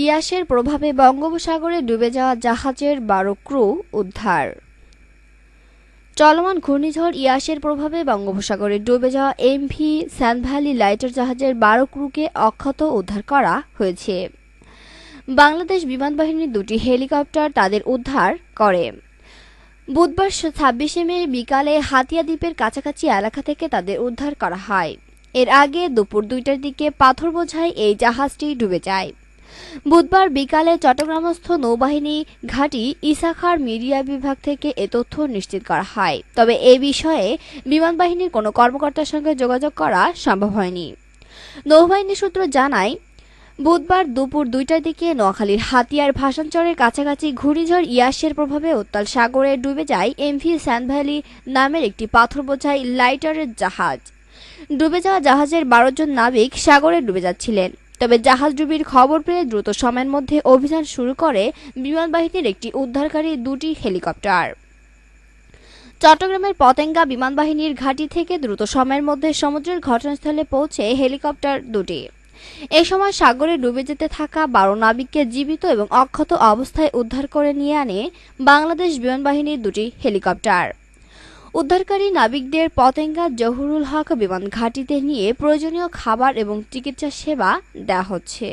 ইয়াসের প্রভাবে বঙ্গোপসাগরে ডুবে যাওয়া জাহাজের ১২ ক্রু উদ্ধার। চলমান ঘূর্ণিঝড় ইয়াসের প্রভাবে বঙ্গোপসাগরে ডুবে যাওয়া এমভি সানভ্যালি লাইটার জাহাজের ১২ ক্রুকে অক্ষত উদ্ধার করা হয়েছে। বাংলাদেশ বিমান বাহিনীর দুটি হেলিকপ্টার তাদের উদ্ধার করে। বুধবার ২৬শে মে বিকালে হাতিয়া দ্বীপের কাছাকাছি এলাকা থেকে তাদের উদ্ধার করা হয়। এর আগে দুপুর ২টার দিকে পাথর বোঝাই এই জাহাজটি ডুবে যায়। বুধবার বিকালে চট্টগ্রামস্থ নৌবাহিনী ঘাঁটি ইসাখার মিডিয়া বিভাগ থেকে এ তথ্য নিশ্চিত করা হয়। তবে এ বিষয়ে বিমান বাহিনীর কোনো কর্মকর্তার সঙ্গে যোগাযোগ করা সম্ভব হয়নি। নৌবাহিনী সূত্র জানায়, বুধবার দুপুর ২টার দিকে নোয়াখালীর হাতিয়ার ভাসানচরের কাছাকাছি ঘূর্ণিঝড় ইয়াসের প্রভাবে উত্তাল সাগরে ডুবে যায় এমভি সানভ্যালি নামের একটি পাথর বোঝাই লাইটারের জাহাজ। ডুবে যাওয়া জাহাজের ১২ জন নাবিক সাগরে ডুবে যাচ্ছিলেন। তবে জাহাজডুবির খবর পেয়ে দ্রুত সময়ের মধ্যে অভিযান শুরু করে বিমান বাহিনীর একটি উদ্ধারকারী দুটি হেলিকপ্টার। চট্টগ্রামের পতেঙ্গা বিমান বাহিনীর ঘাঁটি থেকে দ্রুত সময়ের মধ্যে সমুদ্রের ঘটনাস্থলে পৌঁছে হেলিকপ্টার দুটি। এ সময় সাগরে ডুবে যেতে থাকা ১২ নাবিককে জীবিত এবং অক্ষত অবস্থায় উদ্ধার করে নিয়ে আনে বাংলাদেশ বিমান বাহিনীর দুটি হেলিকপ্টার। উদ্ধারকারী নাবিকদের পতেঙ্গা জহুরুল হক বিমান ঘাঁটিতে নিয়ে প্রয়োজনীয় খাবার এবং চিকিৎসা সেবা দেওয়া হচ্ছে।